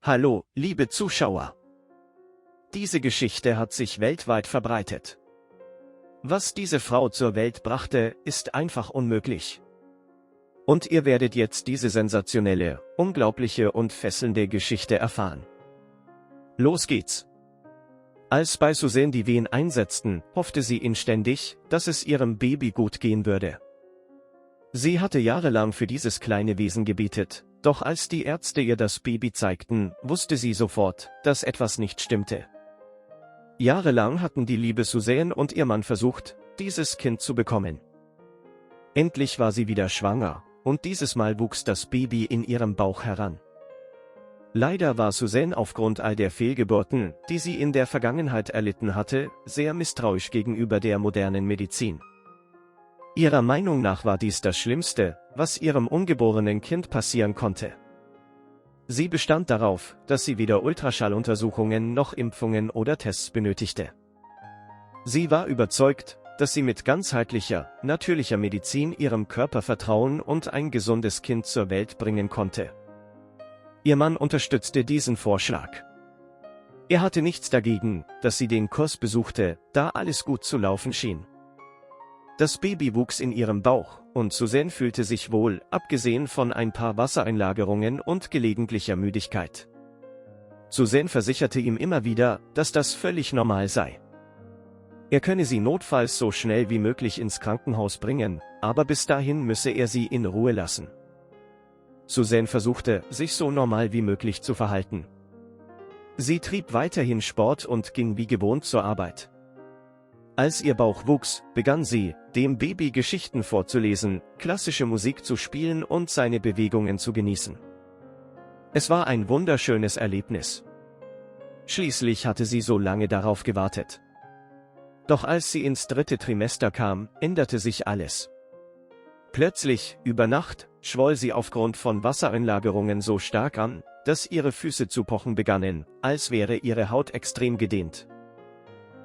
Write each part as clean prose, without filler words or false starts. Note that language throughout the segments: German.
Hallo, liebe Zuschauer. Diese Geschichte hat sich weltweit verbreitet. Was diese Frau zur Welt brachte, ist einfach unmöglich. Und ihr werdet jetzt diese sensationelle, unglaubliche und fesselnde Geschichte erfahren. Los geht's! Als bei Suzanne die Wehen einsetzten, hoffte sie inständig, dass es ihrem Baby gut gehen würde. Sie hatte jahrelang für dieses kleine Wesen gebetet, doch als die Ärzte ihr das Baby zeigten, wusste sie sofort, dass etwas nicht stimmte. Jahrelang hatten die liebe Suzanne und ihr Mann versucht, dieses Kind zu bekommen. Endlich war sie wieder schwanger, und dieses Mal wuchs das Baby in ihrem Bauch heran. Leider war Suzanne aufgrund all der Fehlgeburten, die sie in der Vergangenheit erlitten hatte, sehr misstrauisch gegenüber der modernen Medizin. Ihrer Meinung nach war dies das Schlimmste, was ihrem ungeborenen Kind passieren konnte. Sie bestand darauf, dass sie weder Ultraschalluntersuchungen noch Impfungen oder Tests benötigte. Sie war überzeugt, dass sie mit ganzheitlicher, natürlicher Medizin ihrem Körper vertrauen und ein gesundes Kind zur Welt bringen konnte. Ihr Mann unterstützte diesen Vorschlag. Er hatte nichts dagegen, dass sie den Kurs besuchte, da alles gut zu laufen schien. Das Baby wuchs in ihrem Bauch, und Suzanne fühlte sich wohl, abgesehen von ein paar Wassereinlagerungen und gelegentlicher Müdigkeit. Suzanne versicherte ihm immer wieder, dass das völlig normal sei. Er könne sie notfalls so schnell wie möglich ins Krankenhaus bringen, aber bis dahin müsse er sie in Ruhe lassen. Suzanne versuchte, sich so normal wie möglich zu verhalten. Sie trieb weiterhin Sport und ging wie gewohnt zur Arbeit. Als ihr Bauch wuchs, begann sie, dem Baby Geschichten vorzulesen, klassische Musik zu spielen und seine Bewegungen zu genießen. Es war ein wunderschönes Erlebnis. Schließlich hatte sie so lange darauf gewartet. Doch als sie ins 3. Trimester kam, änderte sich alles. Plötzlich, über Nacht, schwoll sie aufgrund von Wassereinlagerungen so stark an, dass ihre Füße zu pochen begannen, als wäre ihre Haut extrem gedehnt.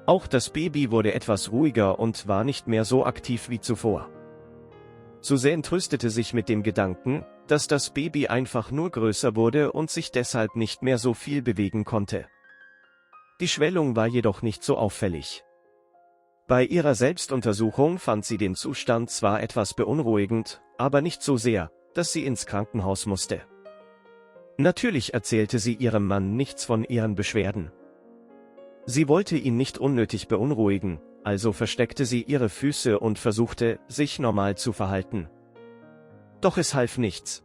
Auch das Baby wurde etwas ruhiger und war nicht mehr so aktiv wie zuvor. Suzanne tröstete sich mit dem Gedanken, dass das Baby einfach nur größer wurde und sich deshalb nicht mehr so viel bewegen konnte. Die Schwellung war jedoch nicht so auffällig. Bei ihrer Selbstuntersuchung fand sie den Zustand zwar etwas beunruhigend, aber nicht so sehr, dass sie ins Krankenhaus musste. Natürlich erzählte sie ihrem Mann nichts von ihren Beschwerden. Sie wollte ihn nicht unnötig beunruhigen, also versteckte sie ihre Füße und versuchte, sich normal zu verhalten. Doch es half nichts.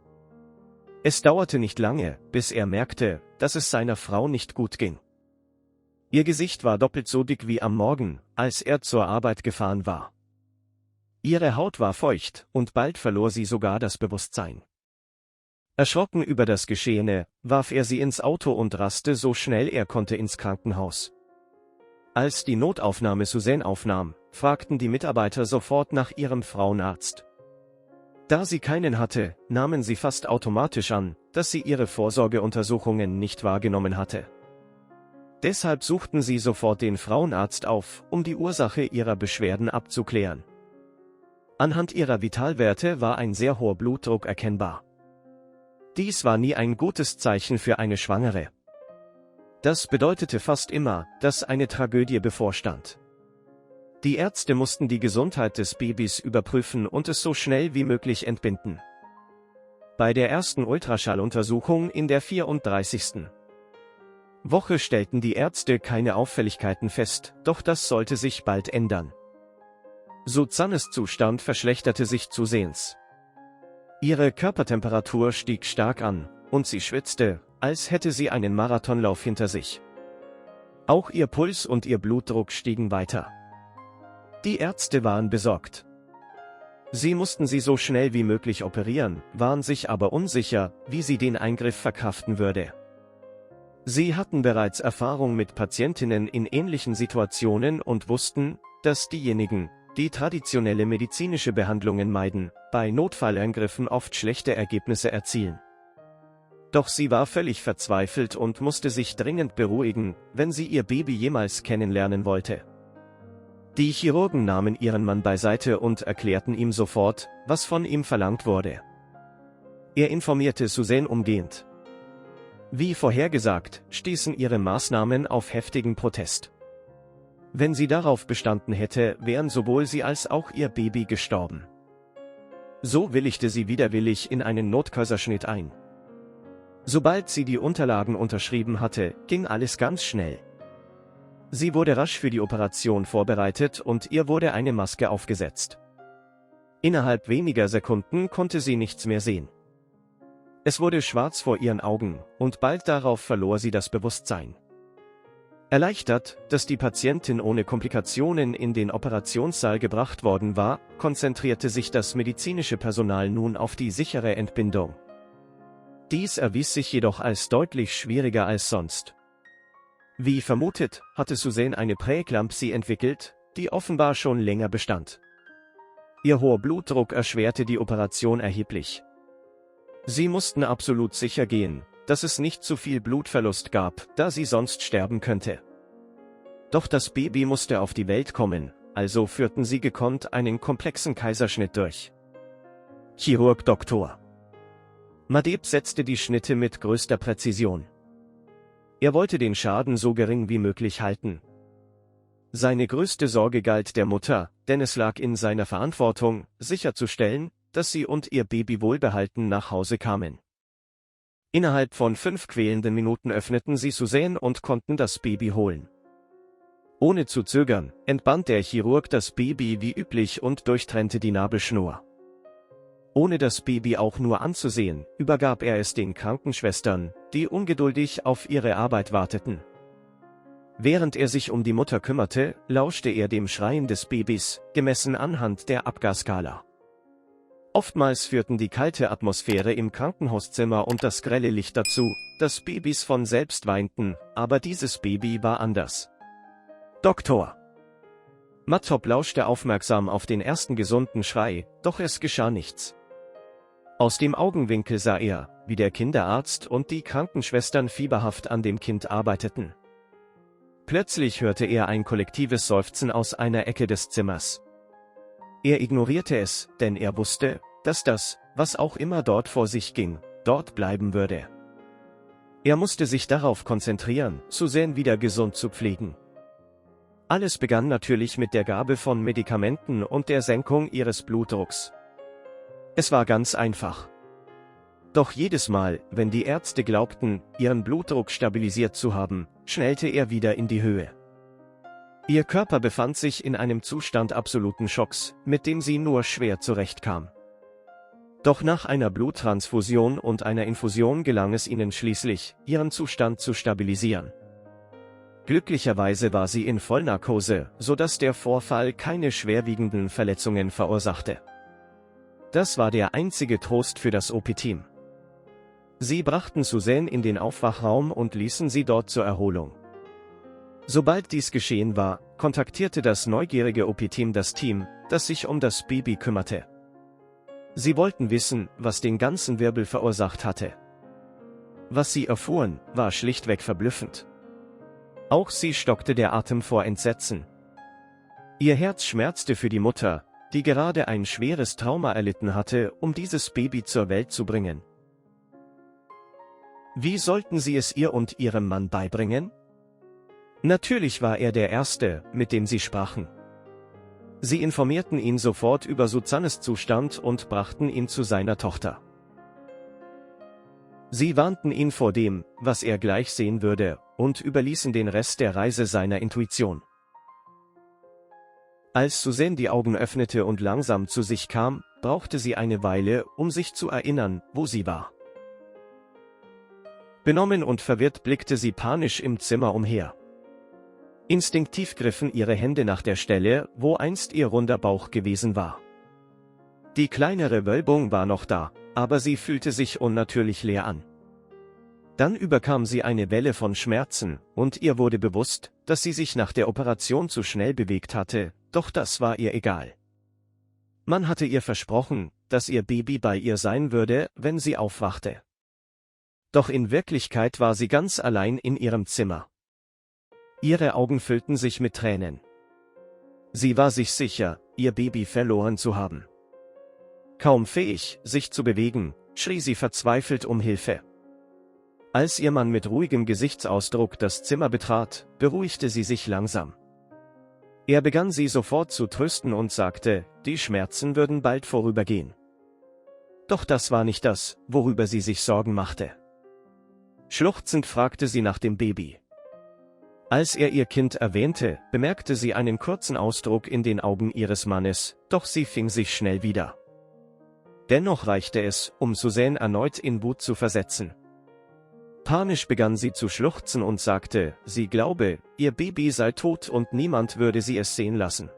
Es dauerte nicht lange, bis er merkte, dass es seiner Frau nicht gut ging. Ihr Gesicht war doppelt so dick wie am Morgen, als er zur Arbeit gefahren war. Ihre Haut war feucht, und bald verlor sie sogar das Bewusstsein. Erschrocken über das Geschehene, warf er sie ins Auto und raste so schnell er konnte ins Krankenhaus. Als die Notaufnahme Suzanne aufnahm, fragten die Mitarbeiter sofort nach ihrem Frauenarzt. Da sie keinen hatte, nahmen sie fast automatisch an, dass sie ihre Vorsorgeuntersuchungen nicht wahrgenommen hatte. Deshalb suchten sie sofort den Frauenarzt auf, um die Ursache ihrer Beschwerden abzuklären. Anhand ihrer Vitalwerte war ein sehr hoher Blutdruck erkennbar. Dies war nie ein gutes Zeichen für eine Schwangere. Das bedeutete fast immer, dass eine Tragödie bevorstand. Die Ärzte mussten die Gesundheit des Babys überprüfen und es so schnell wie möglich entbinden. Bei der ersten Ultraschalluntersuchung in der 34. Woche stellten die Ärzte keine Auffälligkeiten fest, doch das sollte sich bald ändern. Suzannes Zustand verschlechterte sich zusehends. Ihre Körpertemperatur stieg stark an, und sie schwitzte, als hätte sie einen Marathonlauf hinter sich. Auch ihr Puls und ihr Blutdruck stiegen weiter. Die Ärzte waren besorgt. Sie mussten sie so schnell wie möglich operieren, waren sich aber unsicher, wie sie den Eingriff verkraften würde. Sie hatten bereits Erfahrung mit Patientinnen in ähnlichen Situationen und wussten, dass diejenigen, die traditionelle medizinische Behandlungen meiden, bei Notfalleingriffen oft schlechte Ergebnisse erzielen. Doch sie war völlig verzweifelt und musste sich dringend beruhigen, wenn sie ihr Baby jemals kennenlernen wollte. Die Chirurgen nahmen ihren Mann beiseite und erklärten ihm sofort, was von ihm verlangt wurde. Er informierte Suzanne umgehend. Wie vorhergesagt, stießen ihre Maßnahmen auf heftigen Protest. Wenn sie darauf bestanden hätte, wären sowohl sie als auch ihr Baby gestorben. So willigte sie widerwillig in einen Notkaiserschnitt ein. Sobald sie die Unterlagen unterschrieben hatte, ging alles ganz schnell. Sie wurde rasch für die Operation vorbereitet und ihr wurde eine Maske aufgesetzt. Innerhalb weniger Sekunden konnte sie nichts mehr sehen. Es wurde schwarz vor ihren Augen, und bald darauf verlor sie das Bewusstsein. Erleichtert, dass die Patientin ohne Komplikationen in den Operationssaal gebracht worden war, konzentrierte sich das medizinische Personal nun auf die sichere Entbindung. Dies erwies sich jedoch als deutlich schwieriger als sonst. Wie vermutet, hatte Suzanne eine Präeklampsie entwickelt, die offenbar schon länger bestand. Ihr hoher Blutdruck erschwerte die Operation erheblich. Sie mussten absolut sicher gehen, dass es nicht zu viel Blutverlust gab, da sie sonst sterben könnte. Doch das Baby musste auf die Welt kommen, also führten sie gekonnt einen komplexen Kaiserschnitt durch. Chirurg Dr. Madeb setzte die Schnitte mit größter Präzision. Er wollte den Schaden so gering wie möglich halten. Seine größte Sorge galt der Mutter, denn es lag in seiner Verantwortung, sicherzustellen, dass sie und ihr Baby wohlbehalten nach Hause kamen. Innerhalb von 5 quälenden Minuten öffneten sie Suzanne und konnten das Baby holen. Ohne zu zögern, entband der Chirurg das Baby wie üblich und durchtrennte die Nabelschnur. Ohne das Baby auch nur anzusehen, übergab er es den Krankenschwestern, die ungeduldig auf ihre Arbeit warteten. Während er sich um die Mutter kümmerte, lauschte er dem Schreien des Babys, gemessen anhand der Abgasskala. Oftmals führten die kalte Atmosphäre im Krankenhauszimmer und das grelle Licht dazu, dass Babys von selbst weinten, aber dieses Baby war anders. Dr. Madeb lauschte aufmerksam auf den ersten gesunden Schrei, doch es geschah nichts. Aus dem Augenwinkel sah er, wie der Kinderarzt und die Krankenschwestern fieberhaft an dem Kind arbeiteten. Plötzlich hörte er ein kollektives Seufzen aus einer Ecke des Zimmers. Er ignorierte es, denn er wusste, dass das, was auch immer dort vor sich ging, dort bleiben würde. Er musste sich darauf konzentrieren, Suzanne wieder gesund zu pflegen. Alles begann natürlich mit der Gabe von Medikamenten und der Senkung ihres Blutdrucks. Es war ganz einfach. Doch jedes Mal, wenn die Ärzte glaubten, ihren Blutdruck stabilisiert zu haben, schnellte er wieder in die Höhe. Ihr Körper befand sich in einem Zustand absoluten Schocks, mit dem sie nur schwer zurechtkam. Doch nach einer Bluttransfusion und einer Infusion gelang es ihnen schließlich, ihren Zustand zu stabilisieren. Glücklicherweise war sie in Vollnarkose, sodass der Vorfall keine schwerwiegenden Verletzungen verursachte. Das war der einzige Trost für das OP-Team. Sie brachten Suzanne in den Aufwachraum und ließen sie dort zur Erholung. Sobald dies geschehen war, kontaktierte das neugierige OP-Team das Team, das sich um das Baby kümmerte. Sie wollten wissen, was den ganzen Wirbel verursacht hatte. Was sie erfuhren, war schlichtweg verblüffend. Auch sie stockte der Atem vor Entsetzen. Ihr Herz schmerzte für die Mutter, die gerade ein schweres Trauma erlitten hatte, um dieses Baby zur Welt zu bringen. Wie sollten sie es ihr und ihrem Mann beibringen? Natürlich war er der Erste, mit dem sie sprachen. Sie informierten ihn sofort über Suzannes Zustand und brachten ihn zu seiner Tochter. Sie warnten ihn vor dem, was er gleich sehen würde, und überließen den Rest der Reise seiner Intuition. Als Suzanne die Augen öffnete und langsam zu sich kam, brauchte sie eine Weile, um sich zu erinnern, wo sie war. Benommen und verwirrt blickte sie panisch im Zimmer umher. Instinktiv griffen ihre Hände nach der Stelle, wo einst ihr runder Bauch gewesen war. Die kleinere Wölbung war noch da, aber sie fühlte sich unnatürlich leer an. Dann überkam sie eine Welle von Schmerzen, und ihr wurde bewusst, dass sie sich nach der Operation zu schnell bewegt hatte, doch das war ihr egal. Man hatte ihr versprochen, dass ihr Baby bei ihr sein würde, wenn sie aufwachte. Doch in Wirklichkeit war sie ganz allein in ihrem Zimmer. Ihre Augen füllten sich mit Tränen. Sie war sich sicher, ihr Baby verloren zu haben. Kaum fähig, sich zu bewegen, schrie sie verzweifelt um Hilfe. Als ihr Mann mit ruhigem Gesichtsausdruck das Zimmer betrat, beruhigte sie sich langsam. Er begann sie sofort zu trösten und sagte, die Schmerzen würden bald vorübergehen. Doch das war nicht das, worüber sie sich Sorgen machte. Schluchzend fragte sie nach dem Baby. Als er ihr Kind erwähnte, bemerkte sie einen kurzen Ausdruck in den Augen ihres Mannes, doch sie fing sich schnell wieder. Dennoch reichte es, um Suzanne erneut in Wut zu versetzen. Panisch begann sie zu schluchzen und sagte, sie glaube, ihr Baby sei tot und niemand würde sie es sehen lassen.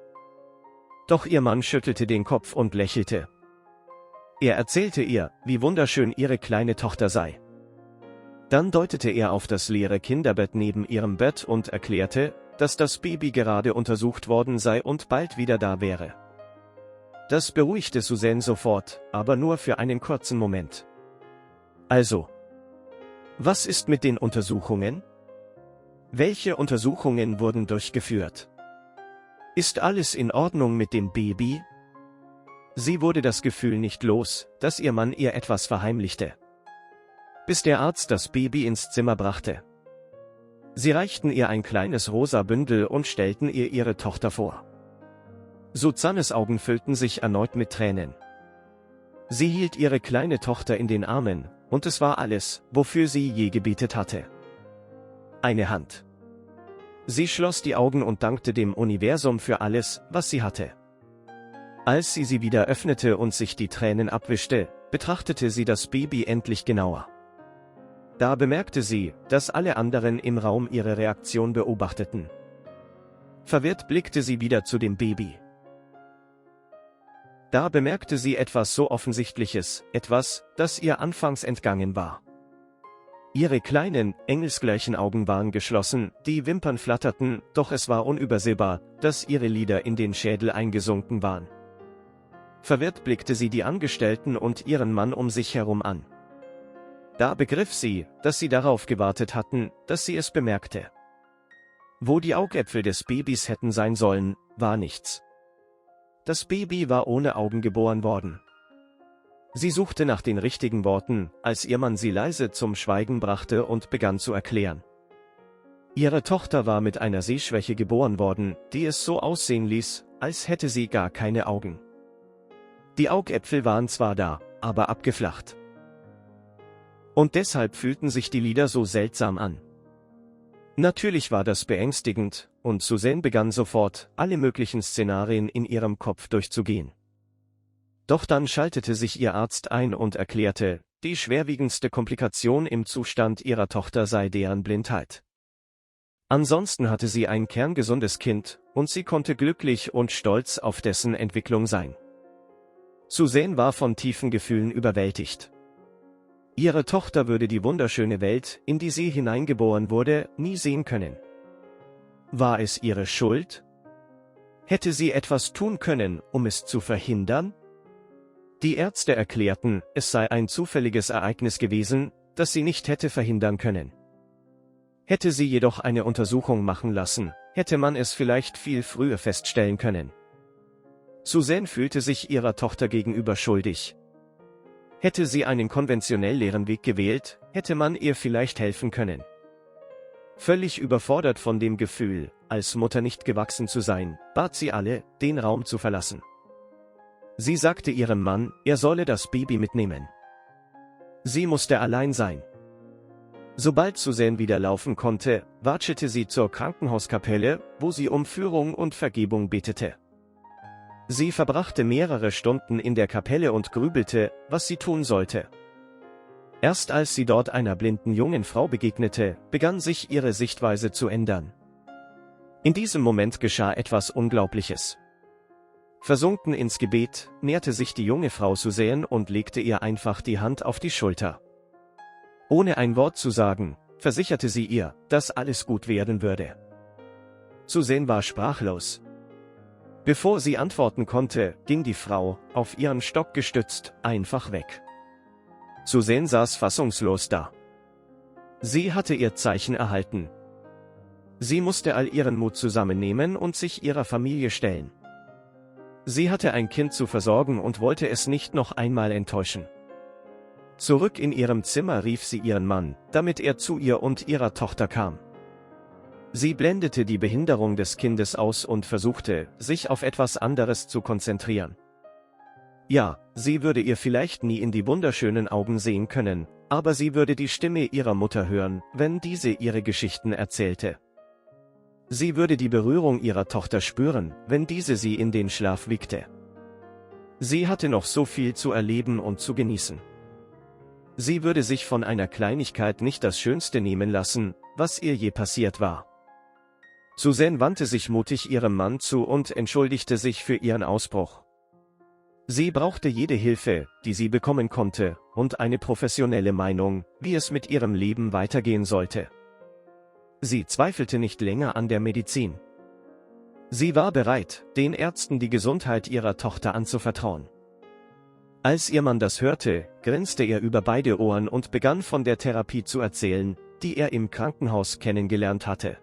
Doch ihr Mann schüttelte den Kopf und lächelte. Er erzählte ihr, wie wunderschön ihre kleine Tochter sei. Dann deutete er auf das leere Kinderbett neben ihrem Bett und erklärte, dass das Baby gerade untersucht worden sei und bald wieder da wäre. Das beruhigte Suzanne sofort, aber nur für einen kurzen Moment. Also, was ist mit den Untersuchungen? Welche Untersuchungen wurden durchgeführt? Ist alles in Ordnung mit dem Baby? Sie wurde das Gefühl nicht los, dass ihr Mann ihr etwas verheimlichte. Bis der Arzt das Baby ins Zimmer brachte. Sie reichten ihr ein kleines rosa Bündel und stellten ihr ihre Tochter vor. Suzannes Augen füllten sich erneut mit Tränen. Sie hielt ihre kleine Tochter in den Armen, und es war alles, wofür sie je gebetet hatte. Eine Hand. Sie schloss die Augen und dankte dem Universum für alles, was sie hatte. Als sie wieder öffnete und sich die Tränen abwischte, betrachtete sie das Baby endlich genauer. Da bemerkte sie, dass alle anderen im Raum ihre Reaktion beobachteten. Verwirrt blickte sie wieder zu dem Baby. Da bemerkte sie etwas so Offensichtliches, etwas, das ihr anfangs entgangen war. Ihre kleinen, engelsgleichen Augen waren geschlossen, die Wimpern flatterten, doch es war unübersehbar, dass ihre Lider in den Schädel eingesunken waren. Verwirrt blickte sie die Angestellten und ihren Mann um sich herum an. Da begriff sie, dass sie darauf gewartet hatten, dass sie es bemerkte. Wo die Augäpfel des Babys hätten sein sollen, war nichts. Das Baby war ohne Augen geboren worden. Sie suchte nach den richtigen Worten, als ihr Mann sie leise zum Schweigen brachte und begann zu erklären. Ihre Tochter war mit einer Sehschwäche geboren worden, die es so aussehen ließ, als hätte sie gar keine Augen. Die Augäpfel waren zwar da, aber abgeflacht. Und deshalb fühlten sich die Lider so seltsam an. Natürlich war das beängstigend, und Suzanne begann sofort, alle möglichen Szenarien in ihrem Kopf durchzugehen. Doch dann schaltete sich ihr Arzt ein und erklärte, die schwerwiegendste Komplikation im Zustand ihrer Tochter sei deren Blindheit. Ansonsten hatte sie ein kerngesundes Kind, und sie konnte glücklich und stolz auf dessen Entwicklung sein. Suzanne war von tiefen Gefühlen überwältigt. Ihre Tochter würde die wunderschöne Welt, in die sie hineingeboren wurde, nie sehen können. War es ihre Schuld? Hätte sie etwas tun können, um es zu verhindern? Die Ärzte erklärten, es sei ein zufälliges Ereignis gewesen, das sie nicht hätte verhindern können. Hätte sie jedoch eine Untersuchung machen lassen, hätte man es vielleicht viel früher feststellen können. Suzanne fühlte sich ihrer Tochter gegenüber schuldig. Hätte sie einen konventionell leeren Weg gewählt, hätte man ihr vielleicht helfen können. Völlig überfordert von dem Gefühl, als Mutter nicht gewachsen zu sein, bat sie alle, den Raum zu verlassen. Sie sagte ihrem Mann, er solle das Baby mitnehmen. Sie musste allein sein. Sobald Suzanne wieder laufen konnte, watschelte sie zur Krankenhauskapelle, wo sie um Führung und Vergebung betete. Sie verbrachte mehrere Stunden in der Kapelle und grübelte, was sie tun sollte. Erst als sie dort einer blinden jungen Frau begegnete, begann sich ihre Sichtweise zu ändern. In diesem Moment geschah etwas Unglaubliches. Versunken ins Gebet, näherte sich die junge Frau Suzanne und legte ihr einfach die Hand auf die Schulter. Ohne ein Wort zu sagen, versicherte sie ihr, dass alles gut werden würde. Suzanne war sprachlos. Bevor sie antworten konnte, ging die Frau, auf ihren Stock gestützt, einfach weg. Suzanne saß fassungslos da. Sie hatte ihr Zeichen erhalten. Sie musste all ihren Mut zusammennehmen und sich ihrer Familie stellen. Sie hatte ein Kind zu versorgen und wollte es nicht noch einmal enttäuschen. Zurück in ihrem Zimmer rief sie ihren Mann, damit er zu ihr und ihrer Tochter kam. Sie blendete die Behinderung des Kindes aus und versuchte, sich auf etwas anderes zu konzentrieren. Ja, sie würde ihr vielleicht nie in die wunderschönen Augen sehen können, aber sie würde die Stimme ihrer Mutter hören, wenn diese ihre Geschichten erzählte. Sie würde die Berührung ihrer Tochter spüren, wenn diese sie in den Schlaf wiegte. Sie hatte noch so viel zu erleben und zu genießen. Sie würde sich von einer Kleinigkeit nicht das Schönste nehmen lassen, was ihr je passiert war. Suzanne wandte sich mutig ihrem Mann zu und entschuldigte sich für ihren Ausbruch. Sie brauchte jede Hilfe, die sie bekommen konnte, und eine professionelle Meinung, wie es mit ihrem Leben weitergehen sollte. Sie zweifelte nicht länger an der Medizin. Sie war bereit, den Ärzten die Gesundheit ihrer Tochter anzuvertrauen. Als ihr Mann das hörte, grinste er über beide Ohren und begann von der Therapie zu erzählen, die er im Krankenhaus kennengelernt hatte.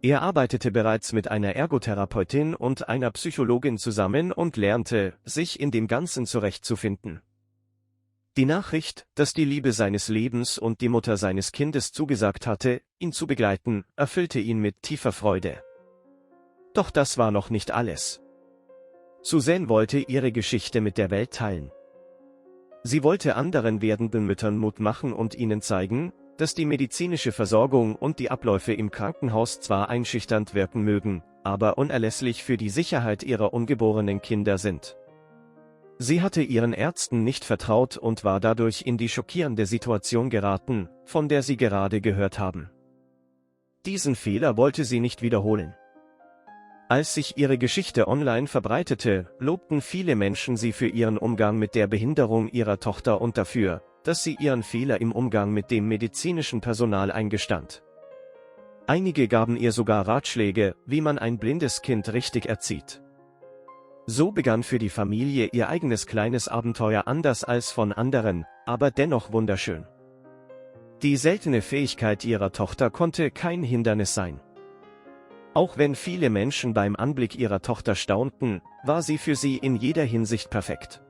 Er arbeitete bereits mit einer Ergotherapeutin und einer Psychologin zusammen und lernte, sich in dem Ganzen zurechtzufinden. Die Nachricht, dass die Liebe seines Lebens und die Mutter seines Kindes zugesagt hatte, ihn zu begleiten, erfüllte ihn mit tiefer Freude. Doch das war noch nicht alles. Suzanne wollte ihre Geschichte mit der Welt teilen. Sie wollte anderen werdenden Müttern Mut machen und ihnen zeigen, dass die medizinische Versorgung und die Abläufe im Krankenhaus zwar einschüchternd wirken mögen, aber unerlässlich für die Sicherheit ihrer ungeborenen Kinder sind. Sie hatte ihren Ärzten nicht vertraut und war dadurch in die schockierende Situation geraten, von der sie gerade gehört haben. Diesen Fehler wollte sie nicht wiederholen. Als sich ihre Geschichte online verbreitete, lobten viele Menschen sie für ihren Umgang mit der Behinderung ihrer Tochter und dafür, dass sie ihren Fehler im Umgang mit dem medizinischen Personal eingestand. Einige gaben ihr sogar Ratschläge, wie man ein blindes Kind richtig erzieht. So begann für die Familie ihr eigenes kleines Abenteuer, anders als von anderen, aber dennoch wunderschön. Die seltene Fähigkeit ihrer Tochter konnte kein Hindernis sein. Auch wenn viele Menschen beim Anblick ihrer Tochter staunten, war sie für sie in jeder Hinsicht perfekt.